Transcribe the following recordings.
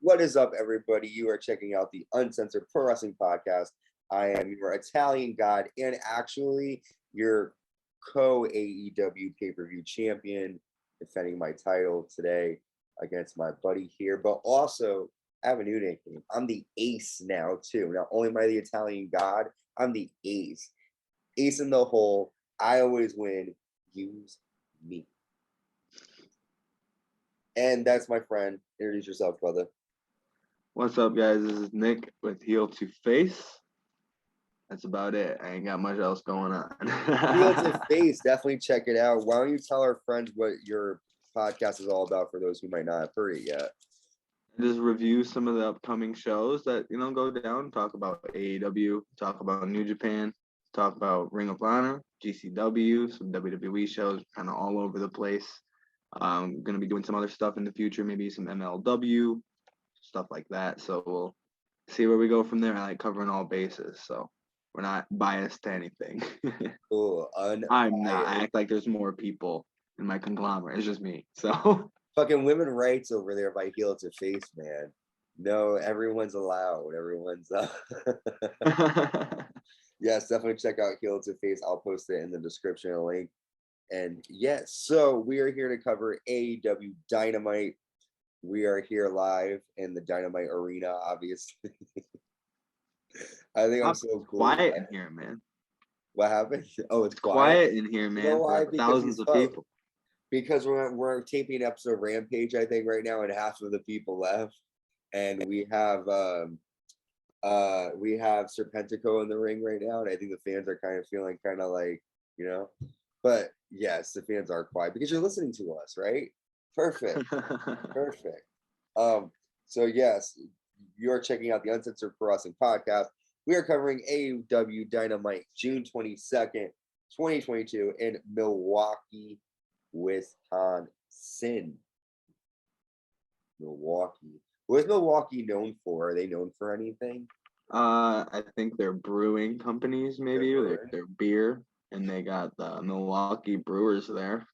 What is up, everybody? You are checking out the Uncensored Pro Wrestling Podcast. I am your Italian god and actually your co-AEW pay-per-view champion, defending my title today against my buddy here. But also, I have a new nickname. I'm the Ace now, too. Not only am I the Italian god, I'm the Ace. Ace in the hole. I always win. Use me. And that's my friend. Introduce yourself, brother. What's up, guys? This is Nick with Heel to Face. That's about it. I ain't got much else going on. Heel to Face, definitely check it out. Why don't you tell our friends what your podcast is all about for those who might not have heard it yet? Just review some of the upcoming shows that, go down. Talk about AEW, talk about New Japan, talk about Ring of Honor, GCW, some WWE shows, kind of all over the place. I'm going to be doing some other stuff in the future, maybe some MLW, stuff like that. So we'll see where we go from there. I like covering all bases, so we're not biased to anything. Cool. I'm not. I act like there's more people in my conglomerate. It's just me. So fucking women rights over there by Heel to Face, man. No, everyone's allowed. Everyone's yes, definitely check out Heel to Face. I'll post it in the description, a link. And yes, so we are here to cover AEW Dynamite. We are here live in the Dynamite Arena, obviously. I think I'm so cool. Quiet in here, man. What happened? Oh, it's quiet in here, man. You know why? Thousands of people. Because we're taping an episode of Rampage, I think, right now, and half of the people left. And we have Serpentico in the ring right now, and I think the fans are kind of feeling kind of like, But yes, the fans are quiet because you're listening to us, right? Perfect. Perfect. So yes, you're checking out the Uncensored Pro Wrestling Podcast. We are covering AEW Dynamite June 22nd, 2022 in Milwaukee, Wisconsin. Milwaukee. What is Milwaukee known for? Are they known for anything? I think they're brewing companies, maybe. They're beer, and they got the Milwaukee Brewers there.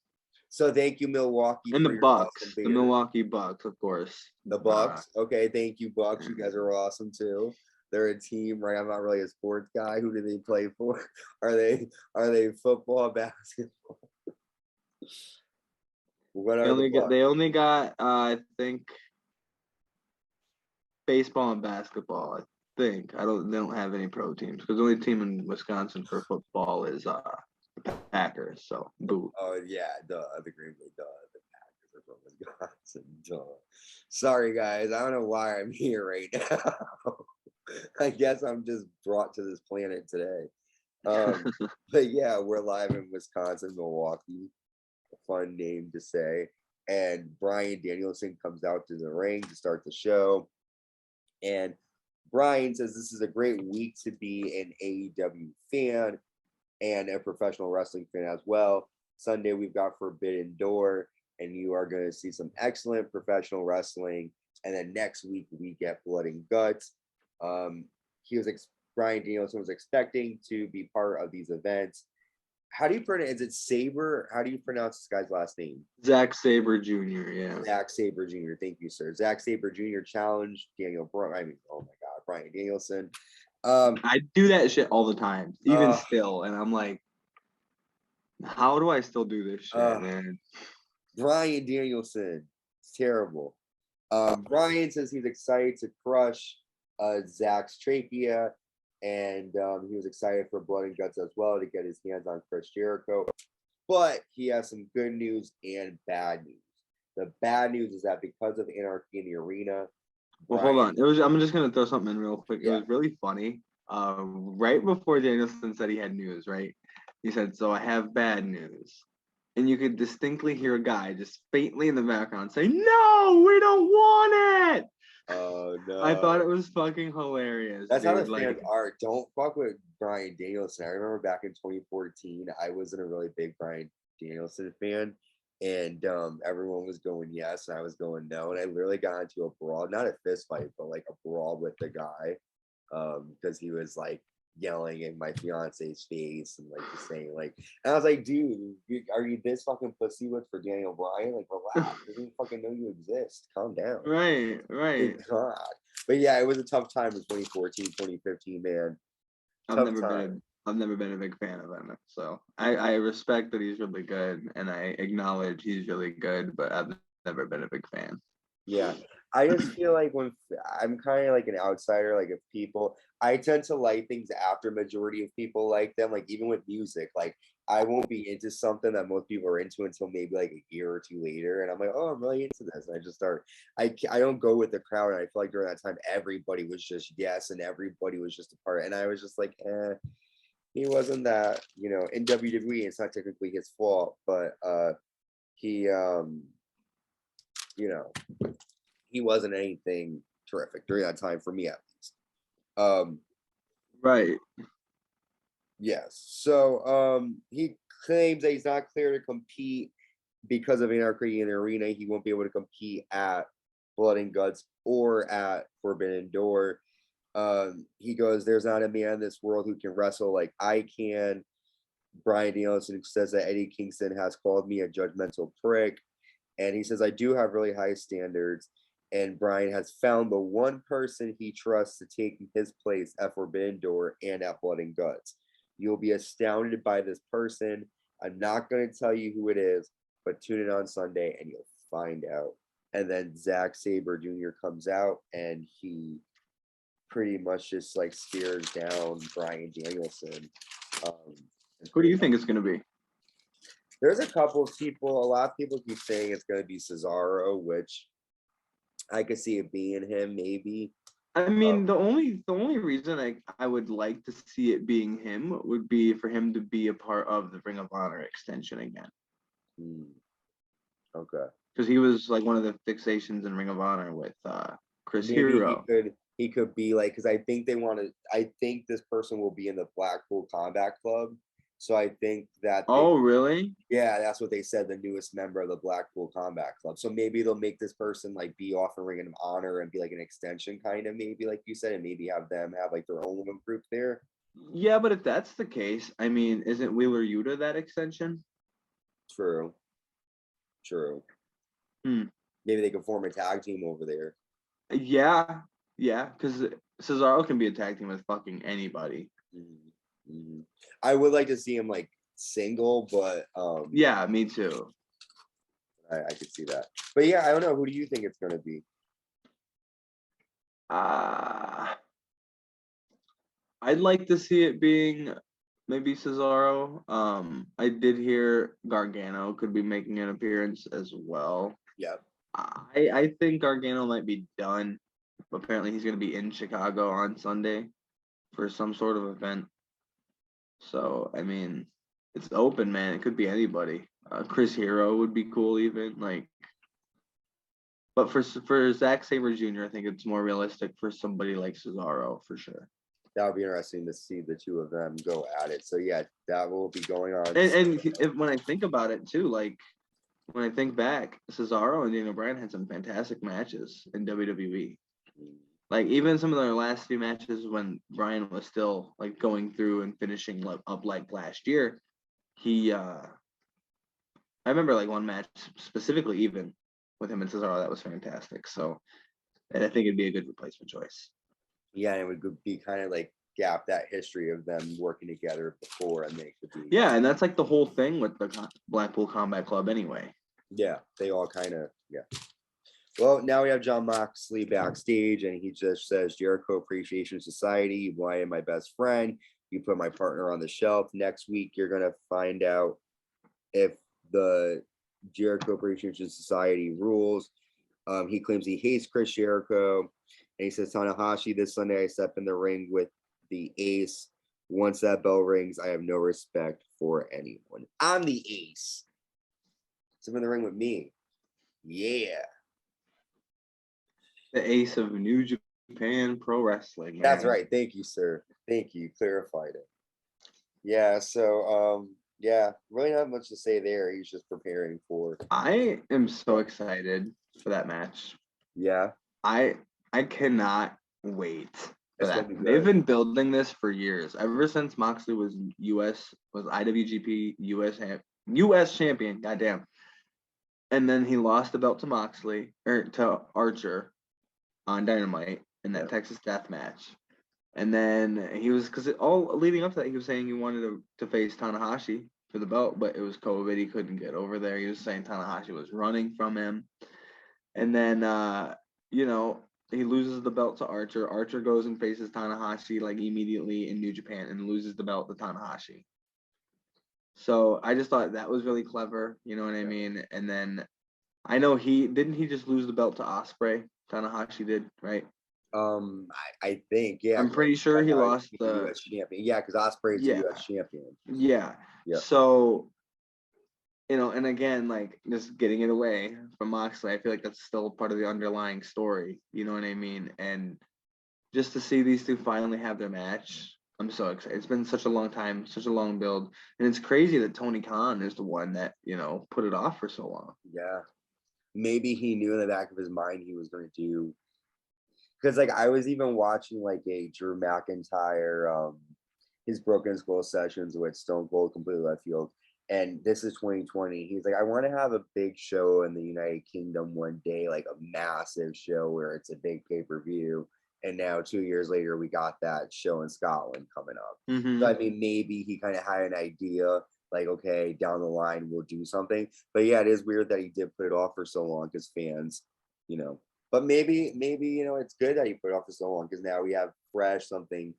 So thank you, Milwaukee. And the Bucks. Awesome the Milwaukee Bucks, of course. The Bucks. Okay, thank you, Bucks. You guys are awesome too. They're a team, right? I'm not really a sports guy. Who do they play for? Are they football, basketball? They only got I think baseball and basketball. They don't have any pro teams because the only team in Wisconsin for football is the Packers. So boo. Oh yeah, the Green Bay, the Packers are from Wisconsin. Duh. Sorry guys, I don't know why I'm here right now. I guess I'm just brought to this planet today. But yeah, we're live in Wisconsin, Milwaukee. A fun name to say. And Bryan Danielson comes out to the ring to start the show. And Bryan says this is a great week to be an AEW fan and a professional wrestling fan as well. Sunday, we've got Forbidden Door, and you are going to see some excellent professional wrestling. And then next week, we get Blood and Guts. Bryan Danielson was expecting to be part of these events. How do you pronounce? Is it Saber? How do you pronounce this guy's last name? Zack Sabre Jr. Yeah. Zack Sabre Jr. Thank you, sir. Zack Sabre Jr. challenged Daniel Bryan. Oh my God, Bryan Danielson. I do that shit all the time, even still, and I'm like, how do I still do this shit, man? Bryan Danielson, it's terrible. Bryan says he's excited to crush Zack's trachea. And he was excited for Blood and Guts as well to get his hands on Chris Jericho. But he has some good news and bad news. The bad news is that because of Anarchy in the Arena. Well, hold on. I'm just going to throw something in real quick. Yeah. It was really funny. Right before Danielson said he had news, right? He said, so I have bad news. And you could distinctly hear a guy just faintly in the background say, no, we don't want it. Oh no! I thought it was fucking hilarious. That's how the fans are. Don't fuck with Bryan Danielson. I remember back in 2014, I wasn't a really big Bryan Danielson fan, and everyone was going yes, and I was going no, and I literally got into a brawl, not a fist fight, but like a brawl with the guy, because he was like yelling in my fiance's face and like just saying like, and I was like, dude, are you this fucking pussy with for Daniel Bryan? Like, relax. I didn't fucking know you exist. Calm down. Right. Good God. But yeah, it was a tough time in 2014, 2015, man. I've Tough never time. been a big fan of him. So I respect that he's really good, and I acknowledge he's really good, but I've never been a big fan. Yeah, I just feel like when I'm kind of like an outsider, like if people, I tend to like things after majority of people like them. Like even with music, like I won't be into something that most people are into until maybe like a year or two later, and I'm like, oh, I'm really into this, and I just start. I don't go with the crowd, and I feel like during that time everybody was just yes, and everybody was just a part, and I was just like, he wasn't that, in WWE. It's not technically his fault, but he you know he wasn't anything terrific during that time for me at least. Right. Yes. So he claims that he's not clear to compete because of anarchy in the arena. He won't be able to compete at Blood and Guts or at Forbidden Door. He goes, there's not a man in this world who can wrestle like I can. Bryan Danielson says that Eddie Kingston has called me a judgmental prick. And he says, I do have really high standards. And Bryan has found the one person he trusts to take his place at Forbidden Door and at Blood and Guts. You'll be astounded by this person. I'm not going to tell you who it is, but tune in on Sunday and you'll find out. And then Zack Sabre Jr. comes out and he pretty much just like stares down Bryan Danielson. Who do you think it's going to be? There's a couple of people, a lot of people keep saying it's going to be Cesaro, which I could see it being him, maybe. I mean, the only reason I would like to see it being him would be for him to be a part of the Ring of Honor extension again. Okay. Because he was like one of the fixations in Ring of Honor with Chris Maybe Hero. he could be like, because I think I think this person will be in the Blackpool Combat Club. So I think that Really? Yeah, that's what they said, the newest member of the Blackpool Combat Club. So maybe they'll make this person like be off in Ring of Honor and be like an extension kind of, maybe like you said, and maybe have them have like their own little group there. Yeah, but if that's the case, I mean, isn't Wheeler Yuta that extension? True. Maybe they could form a tag team over there. Yeah, because Cesaro can be a tag team with fucking anybody. I would like to see him like single, but yeah, me too. I could see that. But yeah, I don't know. Who do you think it's gonna be? I'd like to see it being maybe Cesaro. I did hear Gargano could be making an appearance as well. Yeah. I think Gargano might be done. Apparently he's going to be in Chicago on Sunday for some sort of event. So, I mean, it's open, man. It could be anybody. Chris Hero would be cool even. But for Zack Sabre Jr., I think it's more realistic for somebody like Cesaro for sure. That would be interesting to see the two of them go at it. So yeah, that will be going on. And when I think about it too, like when I think back, Cesaro and Daniel Bryan had some fantastic matches in WWE. Like even some of their last few matches when Bryan was still like going through and finishing up like last year, I remember like one match specifically even with him and Cesaro that was fantastic. So, and I think it'd be a good replacement choice. Yeah, and it would be kind of like gap that history of them working together before, and they could be. Yeah, and that's like the whole thing with the Blackpool Combat Club anyway. Yeah, they all kind of Well, now we have Jon Moxley backstage, and he just says, Jericho Appreciation Society, you blighted my best friend. You put my partner on the shelf. Next week, you're going to find out if the Jericho Appreciation Society rules. He claims he hates Chris Jericho. And he says, Tanahashi, this Sunday I step in the ring with the ace. Once that bell rings, I have no respect for anyone. I'm the ace. Step in the ring with me. Yeah. The ace of New Japan Pro Wrestling. Man. That's right. Thank you, sir. Thank you. Clarified it. Yeah. So, really not much to say there. He's just preparing for. I am so excited for that match. Yeah. I cannot wait for It's that. gonna be They've good. been building this for years. Ever since Moxley was IWGP US champion, goddamn. And then he lost the belt to Moxley or to Archer on Dynamite in that Texas Death Match. And then he was, because all leading up to that, he was saying he wanted to face Tanahashi for the belt, but it was COVID. He couldn't get over there. He was saying Tanahashi was running from him. And then, he loses the belt to Archer. Archer goes and faces Tanahashi like immediately in New Japan and loses the belt to Tanahashi. So I just thought that was really clever. You know what I mean? And then I know he just lose the belt to Ospreay. Tanahashi did, right? I think, yeah. I'm pretty sure he lost the US champion. Yeah, because Ospreay is the US champion. Yeah. Yeah. So, and again, like just getting it away from Moxley, I feel like that's still part of the underlying story. You know what I mean? And just to see these two finally have their match, I'm so excited. It's been such a long time, such a long build. And it's crazy that Tony Khan is the one that, put it off for so long. Yeah. Maybe he knew in the back of his mind he was going to do, because like I was even watching like a Drew McIntyre, his Broken Skull sessions with Stone Cold completely left field. And this is 2020. He's like, I want to have a big show in the United Kingdom one day, like a massive show where it's a big pay-per-view. And now 2 years later, we got that show in Scotland coming up. Mm-hmm. So I mean, maybe he kind of had an idea, like, okay, down the line we'll do something. But yeah, it is weird that he did put it off for so long because fans, But maybe it's good that he put it off for so long because now we have fresh something,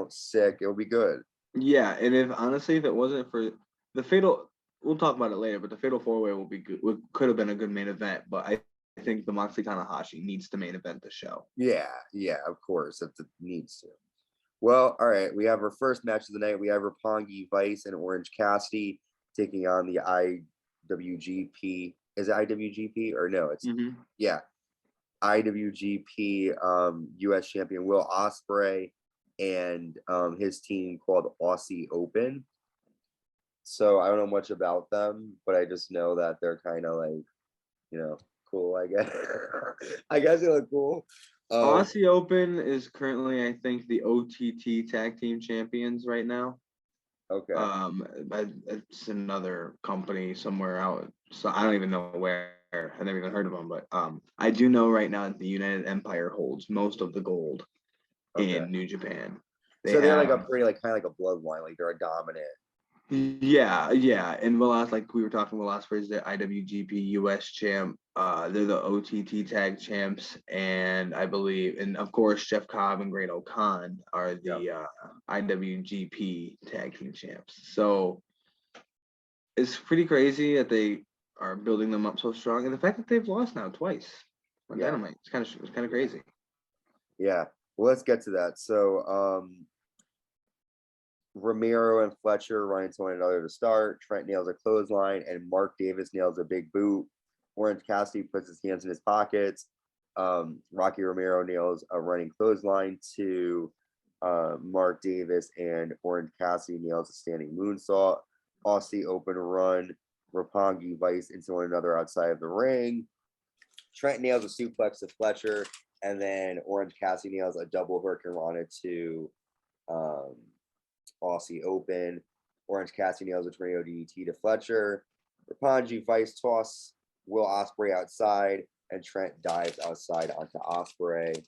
sick. It'll be good. Yeah, and if it wasn't for the fatal, we'll talk about it later. But the fatal 4-way will be good. Could have been a good main event, but I think the Moxley Tanahashi needs to main event the show. Yeah, of course, it needs to. Well, all right, we have our first match of the night. We have Roppongi Vice and Orange Cassidy taking on the IWGP. Is it IWGP or no? It's IWGP US champion Will Ospreay and his team called Aussie Open. So I don't know much about them, but I just know that they're kind of like, cool, I guess. I guess they look cool. Aussie Open is currently, I think, the OTT tag team champions right now. Okay. It's another company somewhere out. So I don't even know where. I never even heard of them, but I do know right now that the United Empire holds most of the gold in New Japan. They're like a pretty kind of like a bloodline, like they're a dominant. Yeah, and Will Ospreay is the IWGP US champ. They're the OTT tag champs, and I believe, and of course, Jeff Cobb and Great O'Khan are the IWGP tag team champs. So it's pretty crazy that they are building them up so strong, and the fact that they've lost now twice on Dynamite, it's kind of crazy. Yeah, well, let's get to that. So, Romero and Fletcher run into one another to start. Trent nails a clothesline, and Mark Davis nails a big boot. Orange Cassidy puts his hands in his pockets. Rocky Romero nails a running clothesline to Mark Davis, and Orange Cassidy nails a standing moonsault. Aussie Open run Roppongi Vice into one another outside of the ring. Trent nails a suplex to Fletcher, and then Orange Cassidy nails a double hurricanrana to Aussie Open. Orange Cassidy nails a tornado DDT to Fletcher. Roppongi Vice toss Will Ospreay outside, and Trent dives outside onto Ospreay.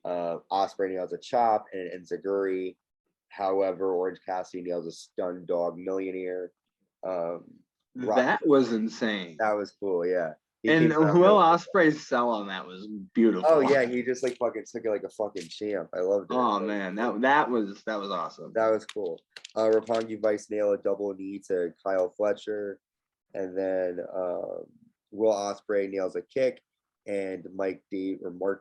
Ospreay nails a chop and an enziguri. However, Orange Cassidy nails a stun dog millionaire. That was insane. That was cool, yeah. And Will Ospreay's sell on that was beautiful. Oh yeah, he just fucking took it like a fucking champ. I loved it. Oh man, that was awesome. That was cool. Roppongi Vice nail a double knee to Kyle Fletcher, and then Will Ospreay nails a kick, and Mark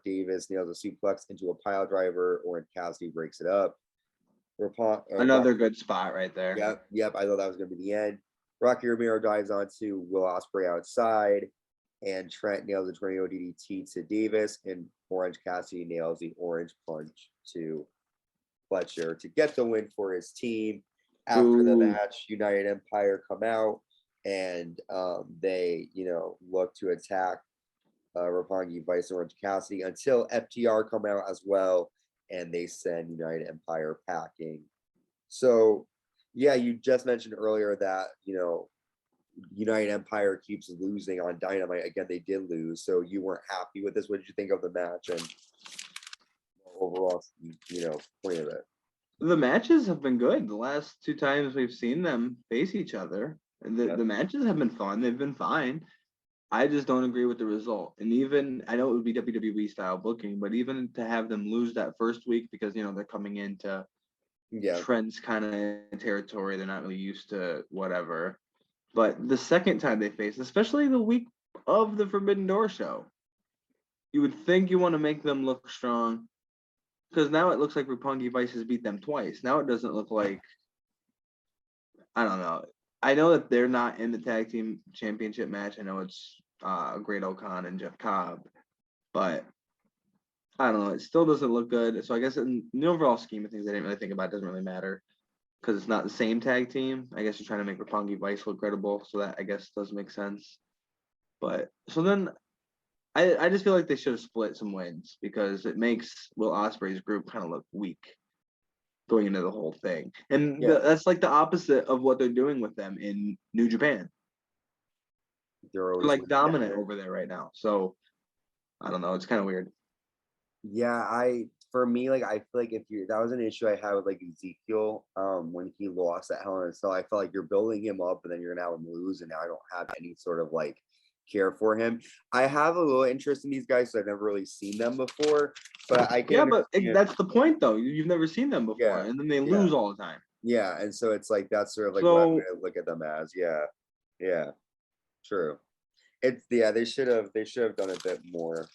Davis nails a suplex into a pile driver. Orange Cassidy breaks it up. Another good spot right there. Yep. I thought that was gonna be the end. Rocky Romero dives onto Will Ospreay outside, and Trent nails a tornado DDT to Davis, and Orange Cassidy nails the orange punch to Fletcher to get the win for his team. After the match, United Empire come out, and they, look to attack Roppongi Vice and Orange Cassidy until FTR come out as well and they send United Empire packing. So, yeah, you just mentioned earlier that, United Empire keeps losing on Dynamite. Again, they did lose, so you weren't happy with this. What did you think of the match and overall, point of it? The matches have been good. The last 2 times we've seen them face each other, and the matches have been fun. They've been fine. I just don't agree with the result. And even I know it would be WWE style booking, but even to have them lose that first week because they're coming into Trent's kind of territory, they're not really used to whatever. But the second time they face, especially the week of the Forbidden Door show, you would think you want to make them look strong. Because now it looks like Roppongi Vice has beat them twice. Now it doesn't look like, I don't know. I know that they're not in the tag team championship match. I know it's Great O'Khan and Jeff Cobb. But I don't know. It still doesn't look good. So I guess in the overall scheme of things, I didn't really think about it. Doesn't really matter. Because it's not the same tag team. I guess you're trying to make Roppongi Vice look credible. So that, I guess, does make sense. But, so then I just feel like they should have split some wins because it makes Will Ospreay's group kind of look weak going into the whole thing. And that's like the opposite of what they're doing with them in New Japan. They're like dominant over there right now. So I don't know. It's kind of weird. Yeah, for me, like, I feel like that was an issue I had with like Ezekiel when he lost at Hell in a Cell. I felt like you're building him up and then you're gonna have him lose, and now I don't have any sort of like care for him. I have a little interest in these guys, so I've never really seen them before, but I can that's the point though. You've never seen them before, and then they lose all the time. Yeah, and so it's like that's sort of like what I'm gonna look at them as. Yeah, true. They should have done a bit more.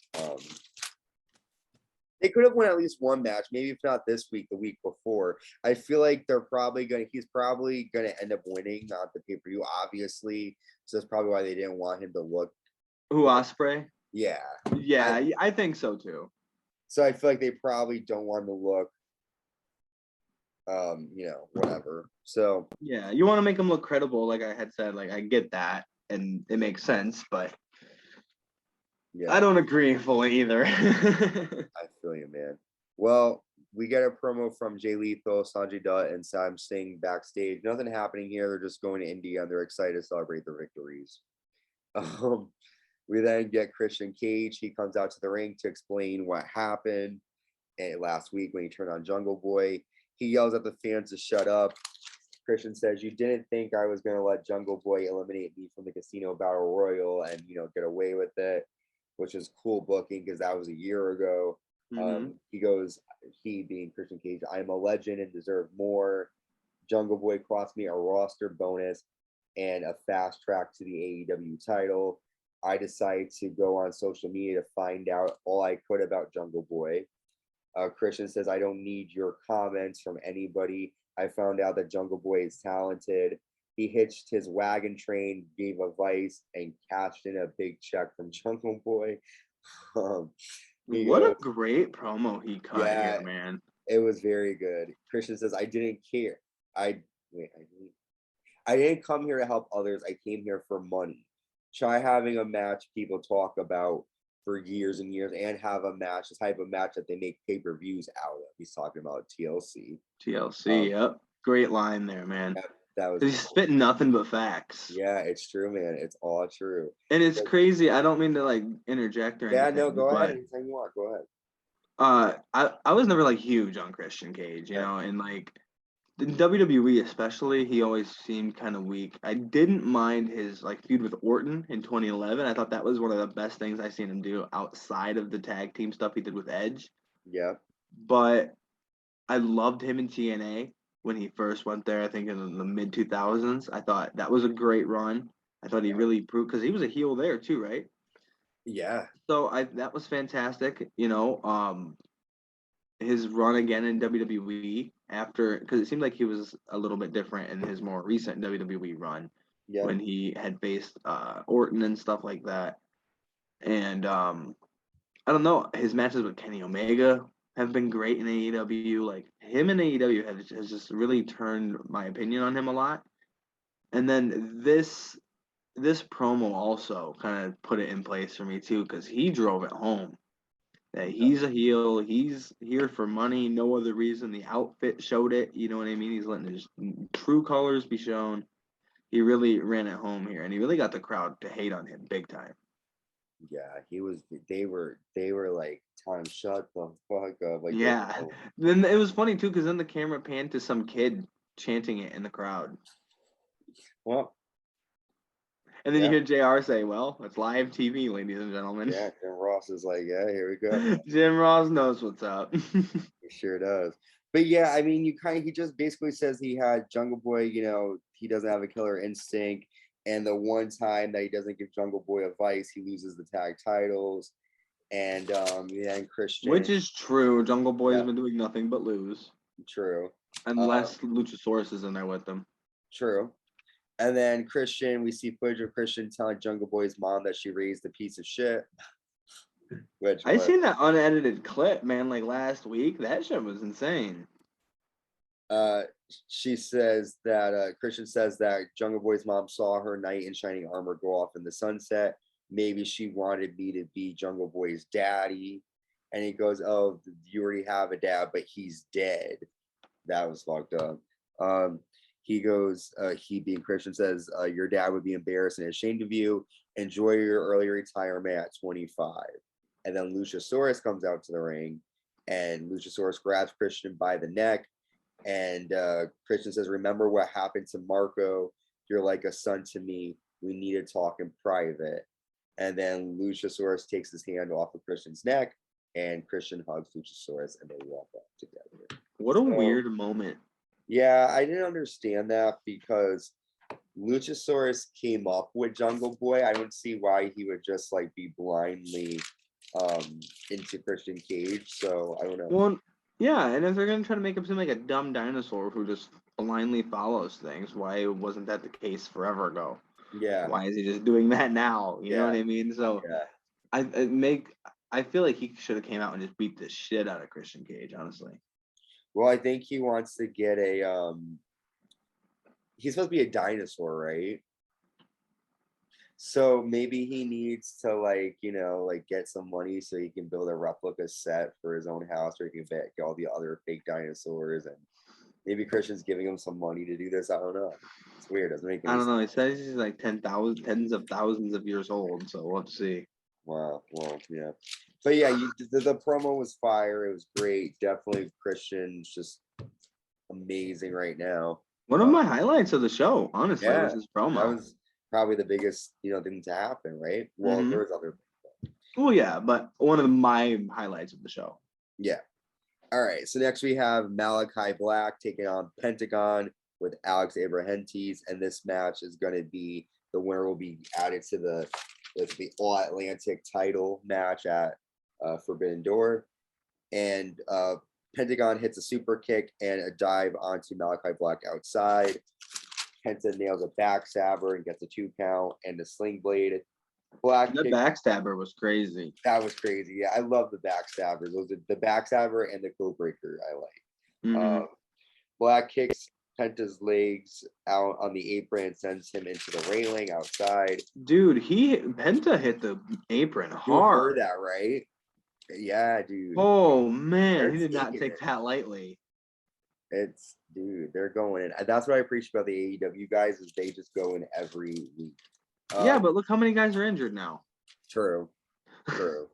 They could have won at least one match, maybe if not this week, the week before. I feel like he's probably gonna end up winning on the pay-per-view, obviously. So that's probably why they didn't want him to look. Who, Ospreay? Yeah. Yeah, I think so too. So I feel like they probably don't want him to look whatever. So yeah, you want to make him look credible, like I had said. Like I get that, and it makes sense, but I don't agree fully either. I feel you, man. Well, we get a promo from Jay Lethal, Sanjay Dutt, and Sam Singh backstage. Nothing happening here. They're just going to India and they're excited to celebrate their victories. We then get Christian Cage. He comes out to the ring to explain what happened last week when he turned on Jungle Boy. He yells at the fans to shut up. Christian says, "You didn't think I was going to let Jungle Boy eliminate me from the Casino Battle Royal and, get away with it," which is cool booking because that was a year ago. He goes, he being Christian Cage, "I am a legend and deserve more. Jungle Boy cost me a roster bonus and a fast track to the AEW title. I decided to go on social media to find out all I could about Jungle Boy." Christian says, "I don't need your comments from anybody. I found out that Jungle Boy is talented. He hitched his wagon train, gave a vice, and cashed in a big check from Jungle Boy." What a great promo he cut here, man. It was very good. Christian says, "I didn't care. I didn't come here to help others. I came here for money. Try having a match people talk about for years and years and have a match, the type of match that they make pay-per-views out of." He's talking about TLC. Yep. Great line there, man. That was he's spitting nothing but facts. Yeah, it's true, man. It's all true. And it's crazy. I don't mean to like interject or anything. Yeah, no, go ahead. Anything you want. Go ahead. I was never like huge on Christian Cage, and like in WWE especially, he always seemed kind of weak. I didn't mind his like feud with Orton in 2011. I thought that was one of the best things I seen him do outside of the tag team stuff he did with Edge. Yeah. But I loved him in TNA when he first went there, I think in the mid 2000s. I thought that was a great run. I thought he really proved, because he was a heel there too, right? Yeah. So that was fantastic. His run again in WWE after, because it seemed like he was a little bit different in his more recent WWE run when he had faced Orton and stuff like that. And I don't know, his matches with Kenny Omega have been great in AEW. Like him in AEW has just really turned my opinion on him a lot. And then this promo also kind of put it in place for me too, because he drove it home. that he's a heel. He's here for money, no other reason. The outfit showed it. You know what I mean? He's letting his true colors be shown. He really ran it home here, and he really got the crowd to hate on him big time. Yeah, he was. They were like, "Time, shut the fuck up!" Like, Yeah. Then it was funny too, because then the camera panned to some kid chanting it in the crowd. well, And then yeah, you hear JR say, "Well, it's live TV, ladies and gentlemen." yeah. Jim Ross is like, "Yeah, here we go." Jim Ross knows what's up. He sure does. But yeah, I mean, he just basically says he had Jungle Boy, he doesn't have a killer instinct. And the one time that he doesn't give Jungle Boy a vice, he loses the tag titles. And and Christian. Which is true. Jungle Boy has Yeah. been doing nothing but lose. True. Unless Luchasaurus is in there with them. True. And then Christian, we see footage of Christian telling Jungle Boy's mom that she raised a piece of shit. Which I seen that unedited clip, man, like last week. That shit was insane. She says that Christian says that Jungle Boy's mom saw her knight in shining armor go off in the sunset. Maybe she wanted me to be Jungle Boy's daddy. And he goes, "Oh, you already have a dad, but he's dead." That was fucked up. He goes, he being Christian says, "Your dad would be embarrassed and ashamed of you. Enjoy your early retirement at 25. And then Luchasaurus comes out to the ring, and Luchasaurus grabs Christian by the neck. And Christian says, "Remember what happened to Marco? You're like a son to me. We need to talk in private." And then Luchasaurus takes his hand off of Christian's neck, and Christian hugs Luchasaurus, and they walk off together. What a weird moment. Yeah, I didn't understand that because Luchasaurus came up with Jungle Boy. I don't see why he would just like be blindly into Christian Cage. So I don't know. Well, yeah, and if they're gonna try to make him seem like a dumb dinosaur who just blindly follows things, why wasn't that the case forever ago? Yeah. Why is he just doing that now? You know what I mean? So I feel like he should have came out and just beat the shit out of Christian Cage, honestly. Well, I think he wants to get a he's supposed to be a dinosaur, right? So maybe he needs to like get some money so he can build a replica set for his own house, or he can get all the other fake dinosaurs, and maybe Christian's giving him some money to do this. I don't know. It's weird. It doesn't make any I don't know. It sense. says he's like tens of thousands of years old, so we'll have to see. Wow. Well, yeah. But yeah, the promo was fire. It was great. Definitely Christian's just amazing right now. One of my highlights of the show, honestly, was his promo. That was probably the biggest, thing to happen, right? Well, there was other. Well, yeah, but one of my highlights of the show. Yeah. All right. So next we have Malachi Black taking on Pentagon with Alex Abrahantes, and this match is going to be the winner will be added to the All Atlantic title match at Forbidden Door, and Pentagon hits a super kick and a dive onto Malachi Black outside. Penta nails a backstabber and gets a 2 count and the sling blade. Black the backstabber was crazy. That was crazy. Yeah, I love the backstabbers. Those are the backstabber and the code breaker I like. Black kicks Penta's legs out on the apron and sends him into the railing outside. Dude, Penta hit the apron hard. You heard that, right? Yeah, dude. Oh man, he did not take that lightly. Dude, they're going in. That's what I appreciate about the AEW guys is they just go in every week. Yeah, but look how many guys are injured now. True. You're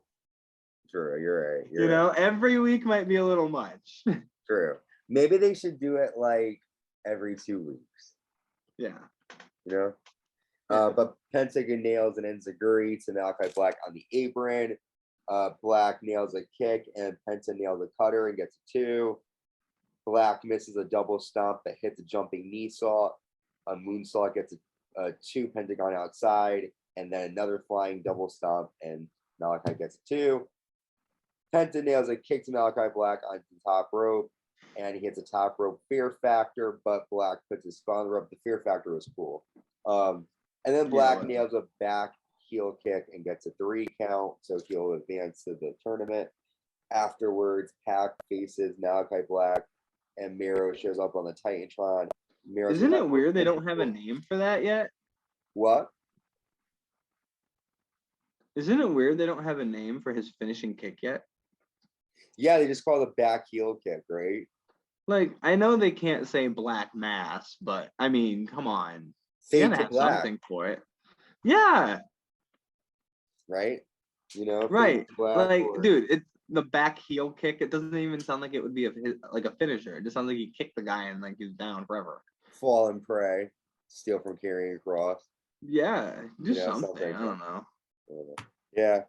right. Every week might be a little much. True. Maybe they should do it like every 2 weeks. Yeah. But Pentagon nails an enziguri to Malachi Black on the apron. Black nails a kick and Penta nails a cutter and gets a 2. Black misses a double stomp that hits a jumping knee saw. A moonsault gets a 2 Pentagon outside, and then another flying double stomp, and Malachi gets a 2. Penta nails a kick to Malachi Black onto the top rope, and he hits a top rope fear factor, but Black puts his foot on the rope. The fear factor was cool. And then Black nails a back heel kick and gets a 3 count, so he'll advance to the tournament. Afterwards, Pac faces Malachi Black, and Miro shows up on the Titantron. Isn't it weird they don't have a name for that yet? What? Isn't it weird they don't have a name for his finishing kick yet? Yeah, they just call it a back heel kick, right? Like, I know they can't say black mass, but I mean, come on. You Fade gotta to have black, something for it. Yeah, right? Fade right. to black Like, or dude, it's the back heel kick. It doesn't even sound like it would be like a finisher. It just sounds like he kicked the guy and like he's down forever. fall and pray, steal from carrying cross. Yeah, do Something something. like I that. don't know. Yeah.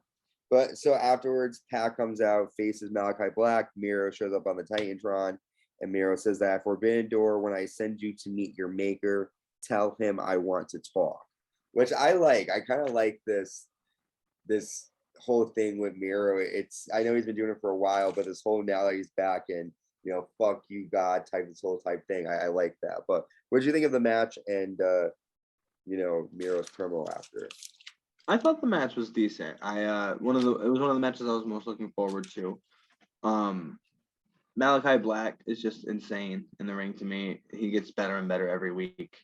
But so afterwards, Pac comes out, faces Malachi Black. Miro shows up on the Titantron, and Miro says that Forbidden Door, when I send you to meet your maker, tell him I want to talk. Which I like. I kind of like this whole thing with Miro. I know he's been doing it for a while, but this whole now that he's back and fuck you God type this whole type thing. I like that. But what did you think of the match and Miro's promo after? I thought the match was decent. It was one of the matches I was most looking forward to. Malachi Black is just insane in the ring to me. He gets better and better every week.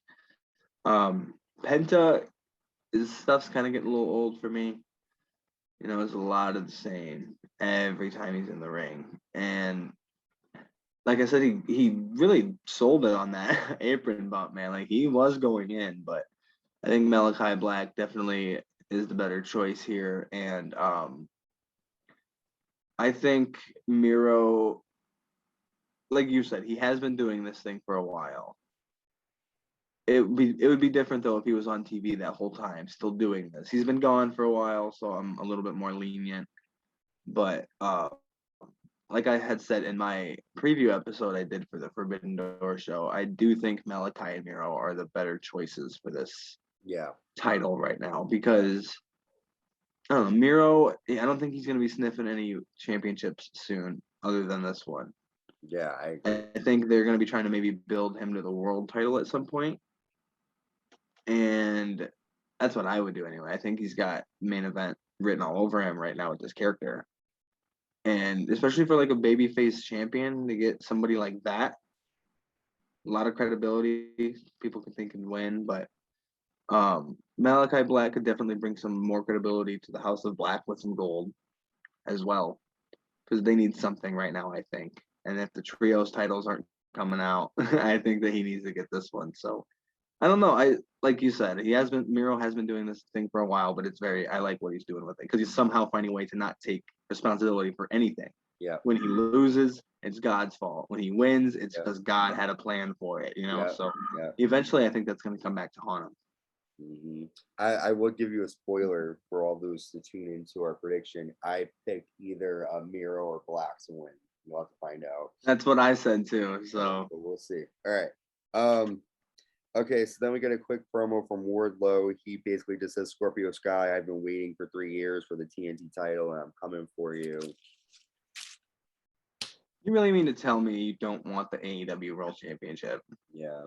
Penta, his stuff's kind of getting a little old for me. It's a lot of the same every time he's in the ring. And like I said, he really sold it on that apron bump, man. Like, he was going in, but I think Malachi Black definitely is the better choice here. And I think Miro, like you said, he has been doing this thing for a while. It would be different though if he was on TV that whole time, still doing this. He's been gone for a while, so I'm a little bit more lenient. But like I had said in my preview episode I did for the Forbidden Door show, I do think Malachi and Miro are the better choices for this title right now because I don't know, Miro, I don't think he's going to be sniffing any championships soon other than this one. Yeah, I agree. I think they're going to be trying to maybe build him to the world title at some point. And that's what I would do anyway. I think he's got main event written all over him right now with this character. And especially for like a babyface champion to get somebody like that, a lot of credibility. People can think and win, but Malachi Black could definitely bring some more credibility to the House of Black with some gold as well, because they need something right now, I think. And if the trios titles aren't coming out, I think that he needs to get this one. So I don't know. I like you said, Miro has been doing this thing for a while, but I like what he's doing with it because he's somehow finding a way to not take responsibility for anything. Yeah. When he loses, it's God's fault. When he wins, it's because God had a plan for it. So eventually, I think that's going to come back to haunt him. Mm-hmm. I will give you a spoiler for all those to tune into our prediction. I picked either Miro or Black to win. We'll have to find out. That's what I said too. So but we'll see. All right. Okay, so then we get a quick promo from Wardlow. He basically just says, Scorpio Sky, I've been waiting for 3 years for the TNT title, and I'm coming for you. You really mean to tell me you don't want the AEW World Championship? Yeah.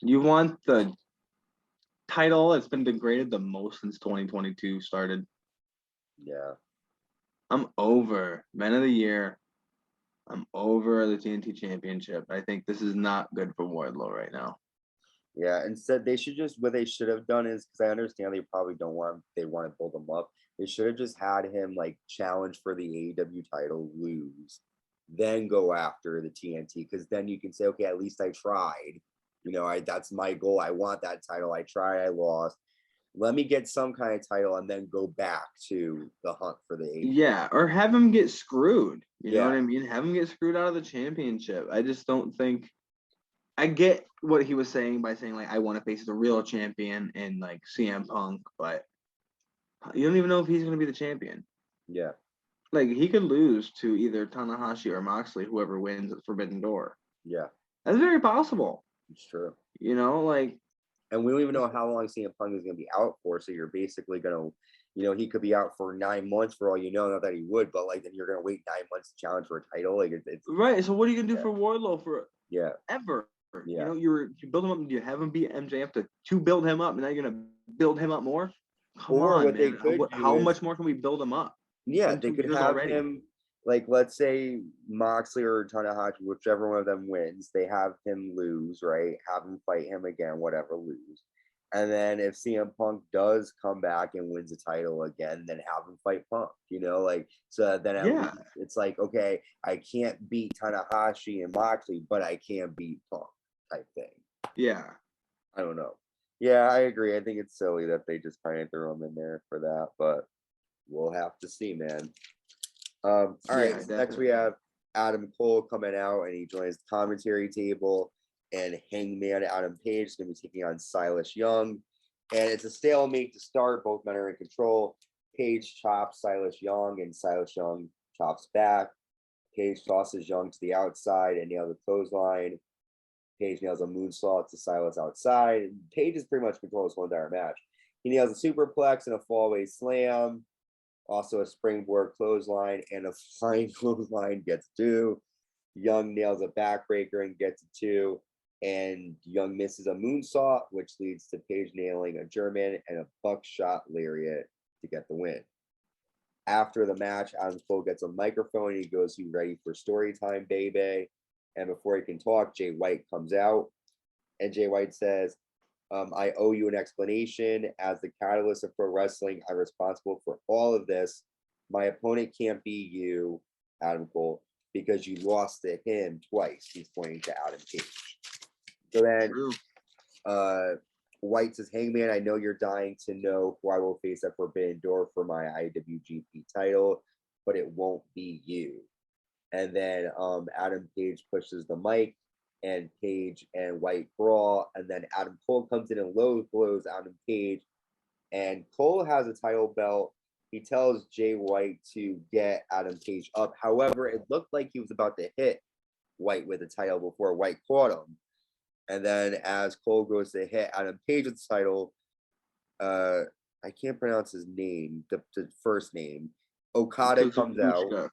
You want the title that's been degraded the most since 2022 started? Yeah. I'm over Men of the Year. I'm over the TNT Championship. I think this is not good for Wardlow right now. Yeah, instead what they should have done is, because I understand they probably want to build him up. They should have just had him like challenge for the AEW title, lose, then go after the TNT, because then you can say, okay, at least I tried. That's my goal. I want that title. I tried, I lost. Let me get some kind of title and then go back to the hunt for the AEW. Yeah, or have him get screwed. You know what I mean? Have him get screwed out of the championship. I just don't think. I get what he was saying by saying, like, I want to face the real champion in, like, CM Punk, but you don't even know if he's going to be the champion. Yeah. Like, he could lose to either Tanahashi or Moxley, whoever wins at Forbidden Door. Yeah. That's very possible. It's true. And we don't even know how long CM Punk is going to be out for, so you're basically going to, he could be out for 9 months for all you know, not that he would, but, like, then you're going to wait 9 months to challenge for a title. Like, it's right, so what are you going to do for Wardlow ever? Yeah. You build him up. You have him beat MJF to build him up, and now you're gonna build him up more. Come on, what man. They could how much more can we build him up? Yeah, they could have him, like, let's say Moxley or Tanahashi, whichever one of them wins, they have him lose, right? Have him fight him again, whatever, lose. And then if CM Punk does come back and wins the title again, then have him fight Punk, like, so then at Yeah. least it's like, okay, I can't beat Tanahashi and Moxley, but I can beat Punk type thing. Yeah. I don't know. Yeah, I agree. I think it's silly that they just kind of threw him in there for that, but we'll have to see, man. All right, Yeah, so next we have Adam Cole coming out, and he joins the commentary table, and Hangman Adam Page is going to be taking on Silas Young, and it's a stalemate to start. Both men are in control. Page chops Silas Young, and Silas Young chops back. Page tosses Young to the outside and nails a clothesline. Page nails a moonsault to Silas outside. Page is pretty much control this whole entire match. He nails a superplex and a fallaway slam. Also a springboard clothesline and a flying clothesline gets 2. Young nails a backbreaker and gets 2. And Young misses a moonsault, which leads to Page nailing a German and a buckshot lariat to get the win. After the match, Adam Cole gets a microphone and he goes, "You ready for story time, baby?" And before he can talk, Jay White comes out. And Jay White says, "I owe you an explanation. As the catalyst of pro wrestling, I'm responsible for all of this. My opponent can't be you, Adam Cole, because you lost to him twice." He's pointing to Adam Page. So then White says, "Hangman, I know you're dying to know who I will face at Forbidden Door for my IWGP title, but it won't be you." And then Adam Page pushes the mic, and Page and White brawl, and then Adam Cole comes in and low blows Adam Page, and Cole has a title belt. He tells Jay White to get Adam Page up. However, it looked like he was about to hit White with the title before White caught him. And then as Cole goes to hit Adam Page with the title, I can't pronounce his name, the first name. Okada comes out.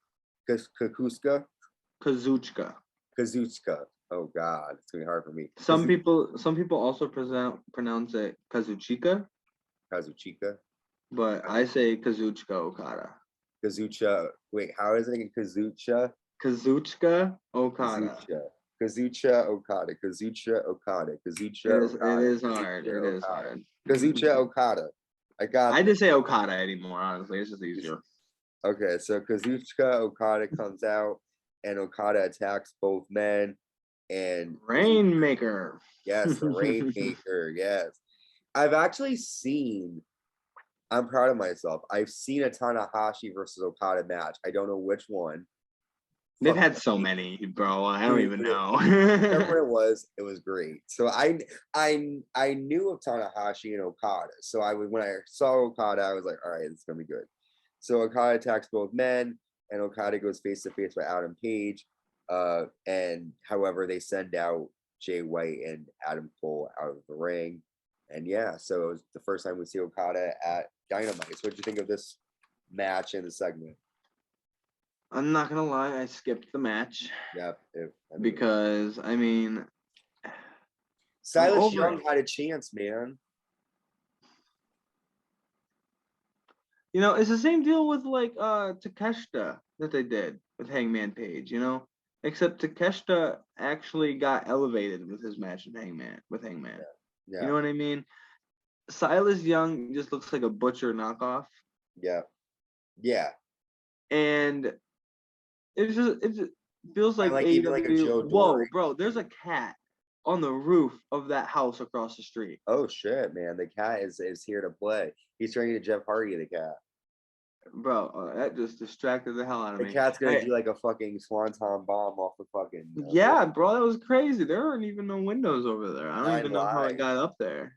Kazuchika. Oh God, it's gonna be hard for me. Some people also pronounce it Kazuchika, but I say Kazuchika Okada. Kazucha. Wait, how is it again? Kazucha Okada. Kazucha Okada. It is hard. Kazucha Okada. I just say Okada anymore, honestly. It's just easier. Okay, so Kazuchika Okada comes out, and Okada attacks both men. And Rainmaker. Yes, the Rainmaker. Yes. I've actually seen, I'm proud of myself. I've seen a Tanahashi versus Okada match. I don't know which one. They've had so many, bro. I don't even know. Whatever it was great. So I knew of Tanahashi and Okada. So when I saw Okada, I was like, all right, it's gonna be good. So Okada attacks both men, and Okada goes face to face with Adam Page. And however, they send out Jay White and Adam Cole out of the ring. And yeah, so it was the first time we see Okada at Dynamite. So what do you think of this match and the segment? I'm not gonna lie, I skipped the match. Yep. Because I mean, Silas Young had a chance, man. It's the same deal with like Takeshita that they did with Hangman Page, except Takeshita actually got elevated with his match with Hangman. Yeah. You know what I mean? Silas Young just looks like a butcher knockoff. Yeah. And it feels like even like a Joe Whoa, Dory. bro, there's a cat on the roof of that house across the street. Oh shit, man. The cat is here to play. He's turning to Jeff Hardy, the cat. Bro, that just distracted the hell out of me. The cat's gonna do like a fucking swanton bomb off the fucking. Yeah, bro, that was crazy. There aren't even no windows over there. I don't even know how it got up there.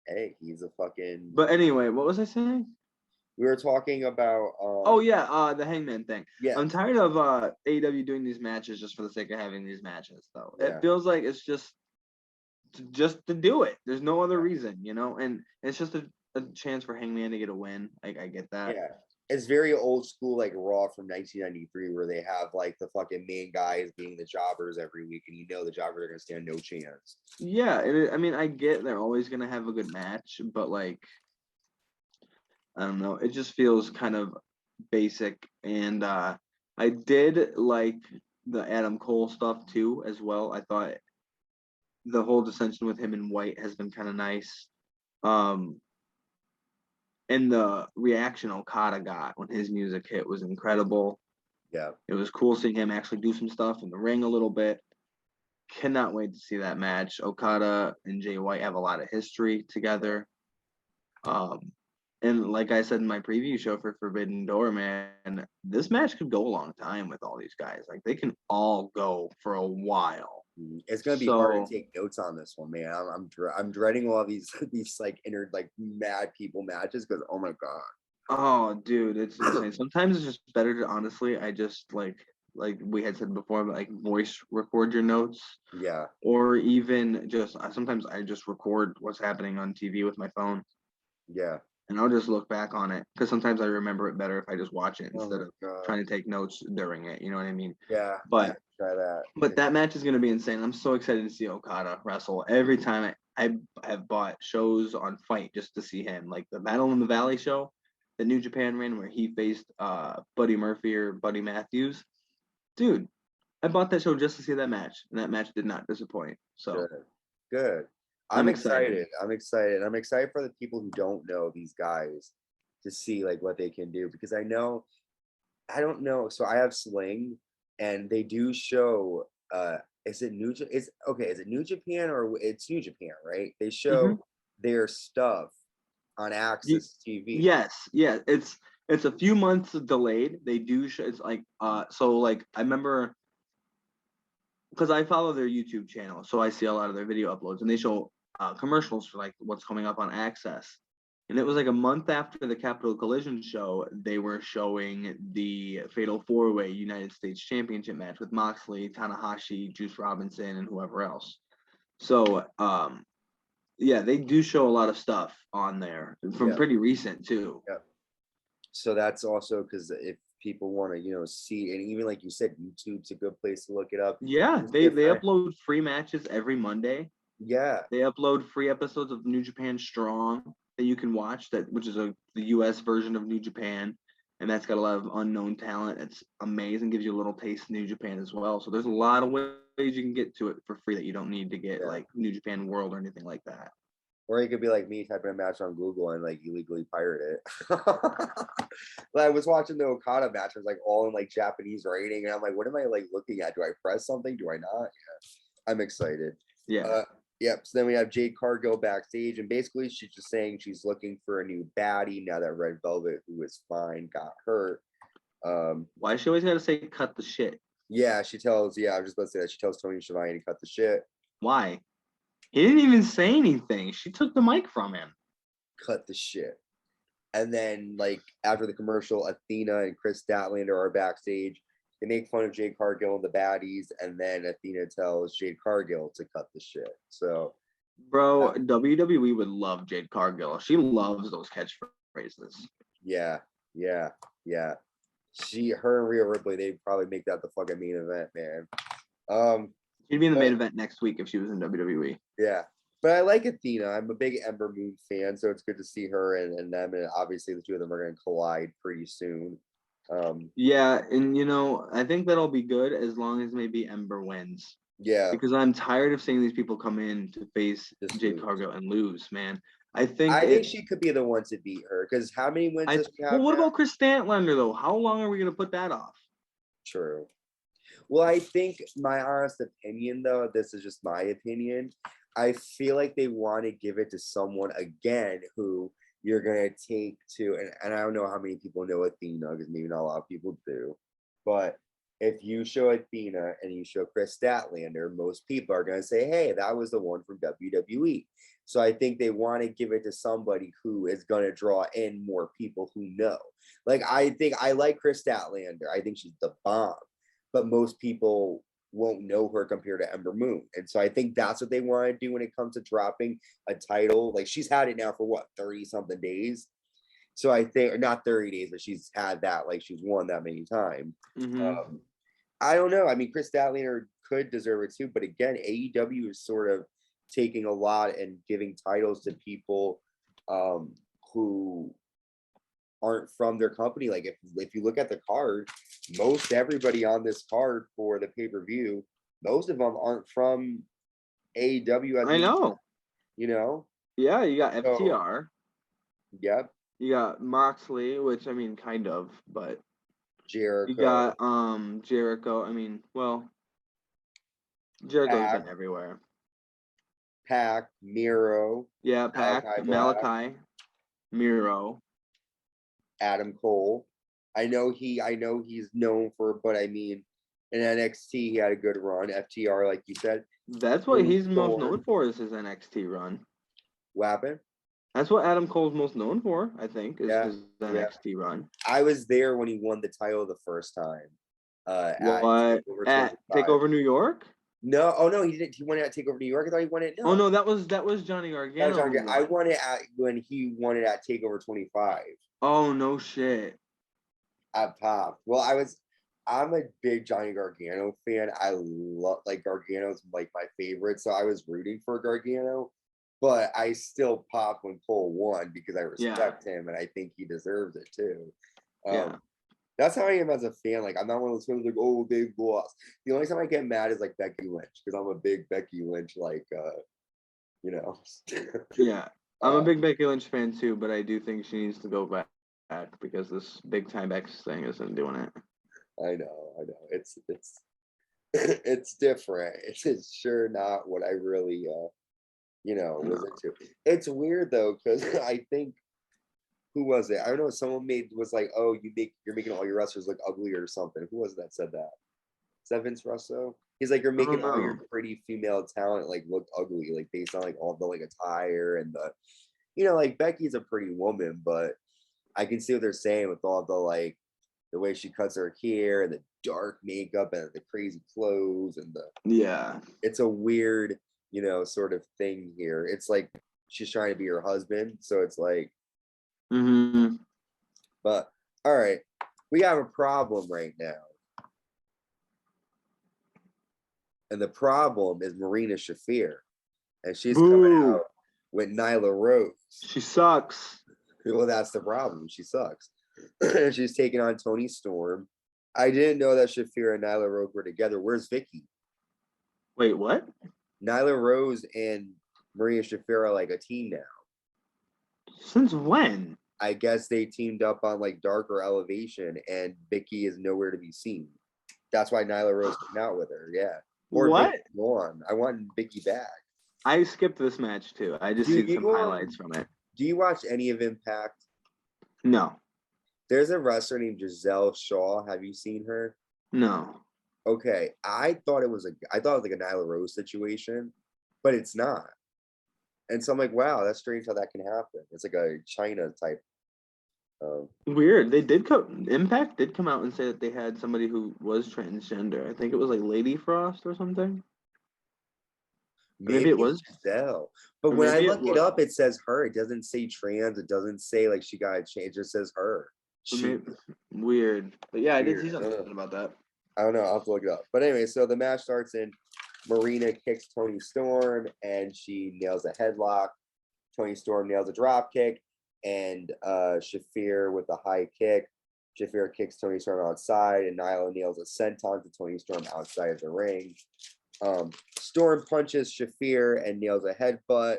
Hey, he's a fucking. But anyway, what was I saying? We were talking about. The Hangman thing. Yeah. I'm tired of AEW doing these matches just for the sake of having these matches, though. Yeah. It feels like it's just to do it. There's no other reason, and it's just a chance for Hangman to get a win. Like, I get that. Yeah. It's very old school, like Raw from 1993, where they have like the fucking main guys being the jobbers every week, and the jobbers are gonna stand no chance. Yeah, I mean, I get they're always gonna have a good match, but like, I don't know, it just feels kind of basic. And I did like the Adam Cole stuff too, as well. I thought the whole dissension with him and White has been kind of nice. And the reaction Okada got when his music hit was incredible. Yeah. It was cool seeing him actually do some stuff in the ring a little bit. Cannot wait to see that match. Okada and Jay White have a lot of history together. And like I said in my preview show for Forbidden Door, man, this match could go a long time with all these guys. Like they can all go for a while. It's gonna be hard So, to take notes on this one, man. I'm dreading all these like inner like mad people matches because oh my god. oh, dude, it's insane. Sometimes it's just better to honestly, I just like we had said before, like voice record your notes, Yeah. or even just sometimes I just record what's happening on TV with my phone, Yeah. and I'll just look back on it because sometimes I remember it better if I just watch it Oh instead my of god. trying to take notes during it. You know what I mean? Yeah. I have But to try that. but that match is gonna be insane. I'm so excited to see Okada wrestle. Every time I have bought shows on Fight just to see him, like the Battle in the Valley show, the New Japan ran where he faced Buddy Murphy or Buddy Matthews. Dude, I bought that show just to see that match, and that match did not disappoint. So Good. Good. I'm I'm excited. excited. I'm excited. I'm excited for the people who don't know these guys to see like what they can do because I don't know. So I have Sling and they do show is it is okay, is it New Japan or it's New Japan, right? They Hmm. show their stuff on Access TV. Yes, yeah. It's a few months delayed. They do. It's like so like I remember because I follow their YouTube channel, so I see a lot of their video uploads, and they show commercials for like what's coming up on Access. And it was like a month after the Capital Collision show, they were showing the Fatal Four Way United States Championship match with Moxley, Tanahashi, Juice Robinson, and whoever else. So, yeah, they do show a lot of stuff on there from Yeah. pretty recent too. Yeah. So that's also because if people want to, see, and even like you said, YouTube's a good place to look it up. Yeah, It's they different. upload free matches every Monday. Yeah. They upload free episodes of New Japan Strong that you can watch, which is the US version of New Japan, and that's got a lot of unknown talent. It's amazing, gives you a little taste of New Japan as well. So there's a lot of ways you can get to it for free that you don't need to get Yeah. like New Japan World or anything like that. Or you could be like me, typing a match on Google and like illegally pirate it. Like, I was watching the Okada match. It was like all in like Japanese writing, and I'm like, what am I like looking at? Do I press something? Do I not? Yeah. I'm excited. Yeah. Yep. So then we have Jade Cargill backstage, and basically she's just saying she's looking for a new baddie now that Red Velvet, who was fine, got hurt. Why she always gotta say cut the shit? Yeah, she tells. Yeah, I was just about to say that she tells Tony Schiavone to cut the shit. Why? He didn't even say anything. She took the mic from him. Cut the shit. And then, like, after the commercial, Athena and Chris Statlander are backstage. They make fun of Jade Cargill and the baddies, and then Athena tells Jade Cargill to cut the shit. So, Bro, WWE would love Jade Cargill. She loves those catchphrases. yeah, yeah, yeah. Her and Rhea Ripley, they'd probably make that the fucking main event, man. She'd be in the main event next week if she was in WWE. Yeah. But I like Athena. I'm a big Ember Moon fan, so it's good to see her and them. And obviously, the two of them are going to collide pretty soon. Yeah, and I think that'll be good as long as maybe Ember wins. Yeah. Because I'm tired of seeing these people come in to face Jade Cargill and lose, man. I think she could be the one to beat her because how many wins does she have? Well, what now? about Chris Statlander though? How long are we gonna put that off? True. Well, I think my honest opinion, though, this is just my opinion. I feel like they want to give it to someone again who you're gonna take to, and I don't know how many people know Athena because maybe not a lot of people do, but if you show Athena and you show Chris Statlander, most people are gonna say, "Hey, that was the one from WWE." So I think they want to give it to somebody who is gonna draw in more people who know. Like I think I like Chris Statlander. I think she's the bomb, but most people won't know her compared to Ember Moon. And so I think that's what they want to do when it comes to dropping a title. Like she's had it now for what, 30 something days. So I think, not 30 days, but she's had that, like she's won that many times. Mm-hmm. I don't know. I mean, Chris Statlander could deserve it too. But again, AEW is sort of taking a lot and giving titles to people who aren't from their company. Like if you look at the card, most everybody on this card for the pay-per-view, most of them aren't from AEW. I know. Yeah, you got So, FTR. yep, You got Moxley, which I mean, kind of, but you Jericho, got Jericho. I mean, well, Jericho's Pac, been everywhere. Miro, Yeah, Pac, Malachi Black, Malachi, Miro. Adam Cole. I know he's known for, but I mean, in NXT he had a good run. FTR, like you said, That's what Tony he's most known Storm, for is his NXT run. Wappin. That's what Adam Cole's most known for, I think, is Yeah, his yeah. NXT run. I was there when he won the title the first time. At What Takeover at 25. Takeover New York? No, oh no, he didn't. He won it at Takeover New York. I thought he won it. Oh No, no, that was Johnny that was Gargano John. who I won. won it at when he won it at Takeover 25 Oh no shit. at Pop. Well, I'm a big Johnny Gargano fan. I love like Gargano's like my favorite, so I was rooting for Gargano, but I still popped when Cole won because I Yeah. respect him and I think he deserves it too. Yeah. That's how I am as a fan. Like I'm not one of those fans like, oh, big loss. The only time I get mad is like Becky Lynch because I'm a big Becky Lynch like you know. Yeah. I'm a uh, big Becky Lynch fan too, but I do think she needs to go back because this big time X thing isn't doing it. I know. It's it's different. It's sure not what I really was into. It's weird though because I think who was it? I don't know. Someone was like, oh, you're making all your wrestlers look ugly or something. Who was it that said that? Is that Vince Russo? He's like, you're I don't making all your know. pretty female talent like look ugly, like based on like all the like attire and the, like Becky's a pretty woman, but I can see what they're saying with all the like the way she cuts her hair and the dark makeup and the crazy clothes and Yeah. it's a weird, sort of thing here. It's like she's trying to be her husband, so it's like, Mm-hmm. but all right, we have a problem right now. And the problem is Marina Shafir. And she's coming Boo. out with Nyla Rose. She sucks. Well, that's the problem. She sucks. And she's taking on Toni Storm. I didn't know that Shafir and Nyla Rose were together. Where's Vicky? Wait, what? Nyla Rose and Maria Shafir are like a team now. Since when? I guess they teamed up on like Darker Elevation, and Vicky is nowhere to be seen. That's why Nyla Rose came out with her. Yeah. Or What? Vicky won. I want Vicky back. I skipped this match too. I just seen some highlights from it. Do you watch any of Impact? No. There's a wrestler named Giselle Shaw. Have you seen her? No. Okay, I thought it was like a Nyla Rose situation, but it's not. And so I'm like, wow, that's strange how that can happen. It's like a China type. Weird. Impact did come out and say that they had somebody who was transgender. I think it was like Lady Frost or something. Maybe it was. Giselle. But Or when I maybe look it up, it says her. It doesn't say trans. It doesn't say like she got a change. It just says her. Weird. But yeah, I did see Weird. something about that. I don't know. I'll have to look it up. But anyway, so the match starts in Marina kicks Toni Storm and she nails a headlock. Toni Storm nails a drop kick and Shafir with a high kick. Shafir kicks Toni Storm outside and Nyla nails a senton to Toni Storm outside of the ring. Storm punches Shafir and nails a headbutt,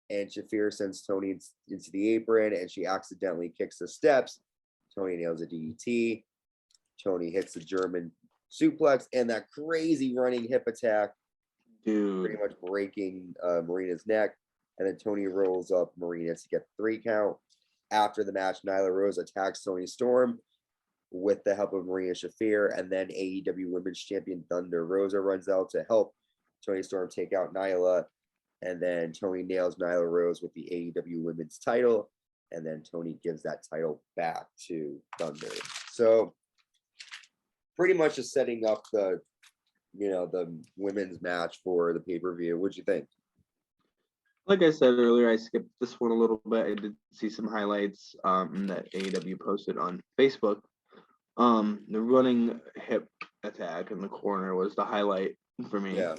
and Shafir sends Toni into the apron and she accidentally kicks the steps. Toni nails a DDT. Toni hits the German suplex and that crazy running hip attack, Dude, pretty much breaking Marina's neck. And then Toni rolls up Marina to get the 3 count. After the match, Nyla Rose attacks Toni Storm with the help of Marina Shafir, and then AEW Women's Champion Thunder Rosa runs out to help Toni Storm take out Nyla. And then Toni nails Nyla Rose with the AEW Women's title, and then Toni gives that title back to Thunder. So pretty much just setting up the women's match for the pay-per-view. What'd you think? like I said earlier, I skipped this one a little bit. I did see some highlights that AEW posted on Facebook. The running hip attack in the corner was the highlight for me. Yeah.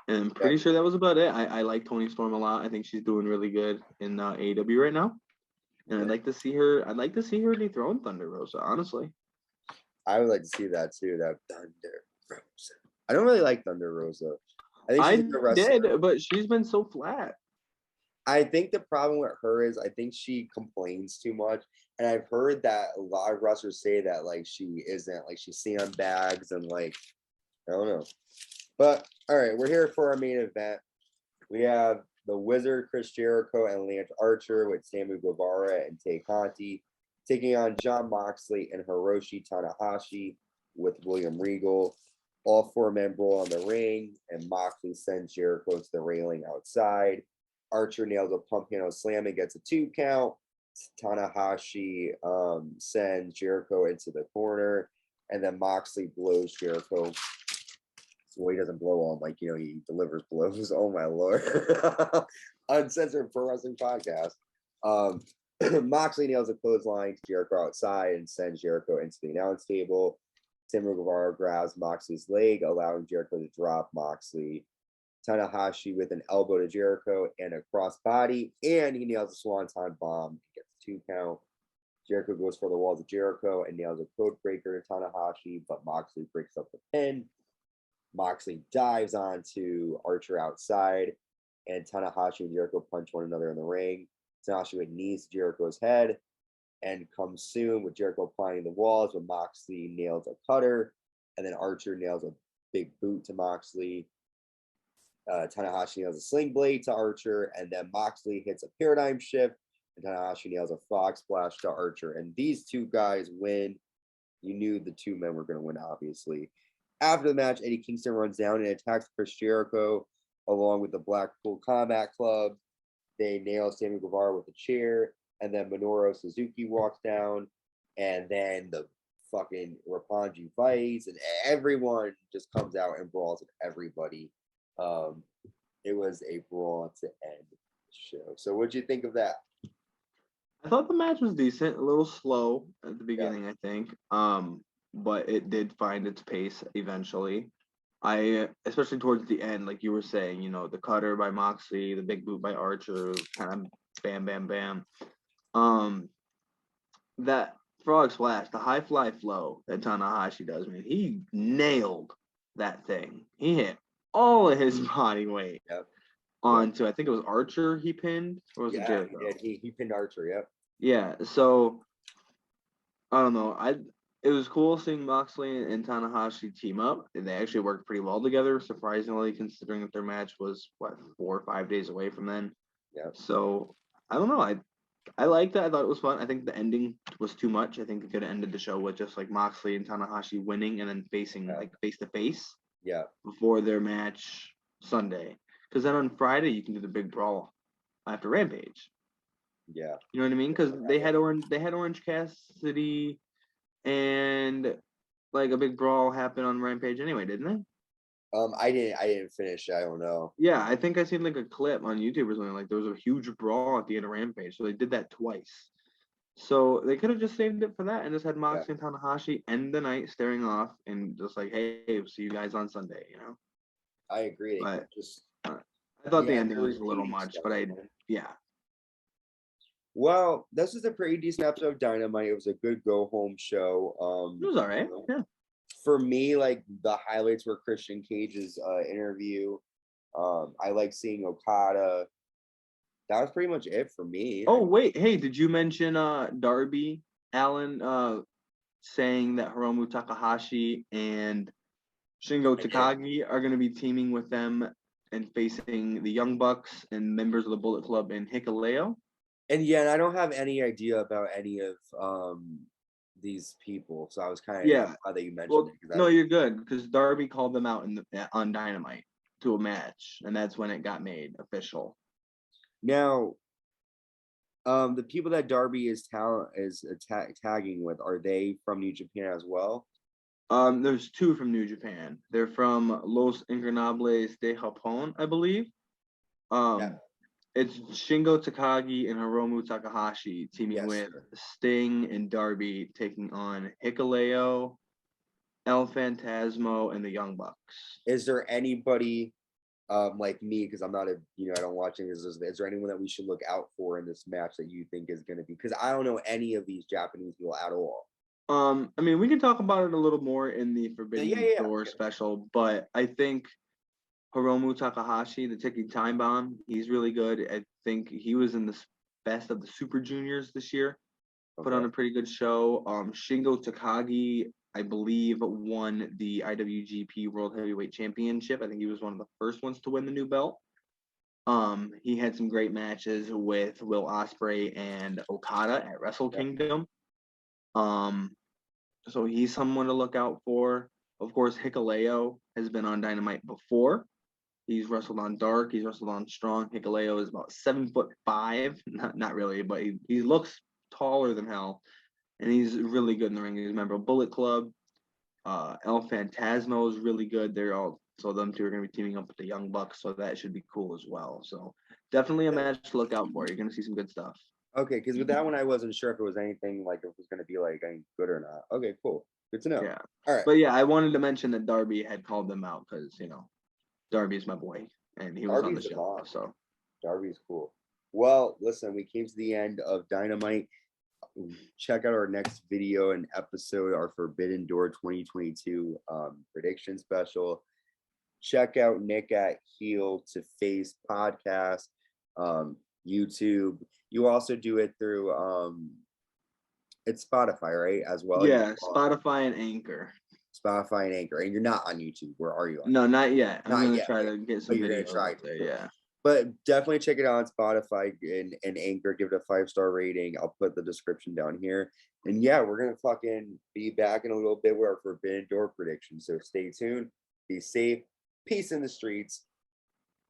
And I'm pretty sure that was about it. I like Toni Storm a lot. I think she's doing really good in AEW right now. And I'd like to see her dethrone Thunder Rosa, honestly. I would like to see that too, that Thunder Rosa. I don't really like Thunder Rosa. I think she's a good wrestler. Did, but she's been so flat. I think the problem with her is I think she complains too much. And I've heard that a lot of wrestlers say that like she isn't like she's sandbags and like I don't know. But all right, we're here for our main event. We have the Wizard Chris Jericho and Lance Archer with Sammy Guevara and Tay Conti taking on Jon Moxley and Hiroshi Tanahashi with William Regal. All four men brawl on the ring, and Moxley sends Jericho to the railing outside. Archer nails a pump handle slam and gets a 2 count. Tanahashi sends Jericho into the corner, and then Moxley blows Jericho. Well, he doesn't blow on, like, he delivers blows. Oh, my Lord. Uncensored Pro Wrestling Podcast. Moxley nails a clothesline to Jericho outside and sends Jericho into the announce table. Sammy Guevara grabs Moxley's leg, allowing Jericho to drop Moxley. Tanahashi with an elbow to Jericho and a crossbody, and he nails a swanton bomb. Gets a 2 count. Jericho goes for the walls of Jericho and nails a code breaker to Tanahashi, but Moxley breaks up the pin. Moxley dives onto Archer outside, and Tanahashi and Jericho punch one another in the ring. Tanahashi with knees to Jericho's head and comes soon with Jericho applying the walls, but Moxley nails a cutter, and then Archer nails a big boot to Moxley. Tanahashi nails a sling blade to Archer, and then Moxley hits a paradigm shift, and Tanahashi nails a frog splash to Archer. And these two guys win. You knew the two men were going to win, obviously. After the match, Eddie Kingston runs down and attacks Chris Jericho along with the Blackpool Combat Club. They nail Sammy Guevara with a chair, and then Minoru Suzuki walks down, and then the fucking Roppongi Vice, and everyone just comes out and brawls with everybody. It was a brawl to end the show. So what'd you think of that? I thought the match was decent, a little slow at the beginning, I think. But it did find its pace eventually. Especially towards the end, like you were saying, the cutter by Moxley, the big boot by Archer, kind of bam, bam, bam. That frog splash, the high fly flow that Tanahashi does, man, he nailed that thing. He hit all of his body weight onto, I think it was Archer he pinned, or was it Jericho? He pinned Archer, yep. Yeah, so I don't know. It was cool seeing Moxley and Tanahashi team up, and they actually worked pretty well together, surprisingly, considering that their match was 4 or 5 days away from then. Yeah. So I don't know. I liked that. I thought it was fun. I think the ending was too much. I think they could have ended the show with just like Moxley and Tanahashi winning and then facing like face to face. Yeah. Before their match Sunday, because then on Friday you can do the big brawl after Rampage. Yeah. You know what I mean? Because they had Orange Cassidy and like a big brawl happen on Rampage anyway, didn't they? I didn't finish. I don't know. Yeah, I think I seen like a clip on YouTube or something. Like there was a huge brawl at the end of Rampage, so they did that twice. So they could have just saved it for that and just had Moxley and Tanahashi end the night staring off and just like, hey, we'll see you guys on Sunday. I agree. But I thought the ending was a little much, but yeah. Well, this is a pretty decent episode of Dynamite. It was a good go-home show. It was all right. Yeah. For me, like the highlights were Christian Cage's interview. I like seeing Okada. That was pretty much it for me. Oh, wait. Hey, did you mention Darby Allin saying that Hiromu Takahashi and Shingo Takagi are going to be teaming with them and facing the Young Bucks and members of the Bullet Club in Hikuleo? And I don't have any idea about any of these people, so I was kind of glad that you mentioned it. No, you're good, because Darby called them out on Dynamite to a match, and that's when it got made official. Now, the people that Darby is tagging with, are they from New Japan as well? There's 2 from New Japan. They're from Los Ingobernables de Japón, I believe. It's Shingo Takagi and Hiromu Takahashi teaming with Sting and Darby taking on Hikuleo, El Phantasmo, and the Young Bucks. Is there anybody like me, because I'm not I don't watch any of this, is there anyone that we should look out for in this match that you think is going to be? Because I don't know any of these Japanese people at all. I mean, we can talk about it a little more in the Forbidden Door special, but I think Hiromu Takahashi, the ticking time bomb, he's really good. I think he was in the best of the Super Juniors this year. Put Okay. on a pretty good show. Shingo Takagi, I believe, won the IWGP World Heavyweight Championship. I think he was one of the first ones to win the new belt. He had some great matches with Will Ospreay and Okada at Wrestle Kingdom. So he's someone to look out for. Of course, Hikuleo has been on Dynamite before. He's wrestled on Dark. He's wrestled on Strong. Hikuleo is about 7'5". Not really, but he looks taller than hell, and he's really good in the ring. He's a member of Bullet Club. El Phantasmo is really good. So them two are going to be teaming up with the Young Bucks, so that should be cool as well. So definitely a match to look out for. You're going to see some good stuff. Okay, because with that one, I wasn't sure if it was anything like if it was going to be like any good or not. Okay, cool. Good to know. Yeah. All right. But yeah, I wanted to mention that Darby had called them out because, Darby's my boy, and he was on the Darby's the show. bomb. So Darby's cool. Well, listen, we came to the end of Dynamite. Check out our next video and episode, our Forbidden Door 2022 prediction special. Check out Nick at Heel to Face podcast, YouTube. You also do it through it's Spotify, right? As well. yeah, Spotify and Anchor. Spotify and Anchor. And you're not on YouTube. Where are you on? No, not yet. I'm Not gonna yet, try yeah. to get But some you're gonna videos try out to. there. Yeah. But definitely check it out on Spotify and Anchor. Give it a 5-star rating. I'll put the description down here. And yeah, we're gonna fucking be back in a little bit with our Forbidden Door prediction. So stay tuned. Be safe. Peace in the streets.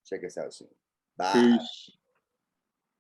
Check us out soon. Bye. Peace.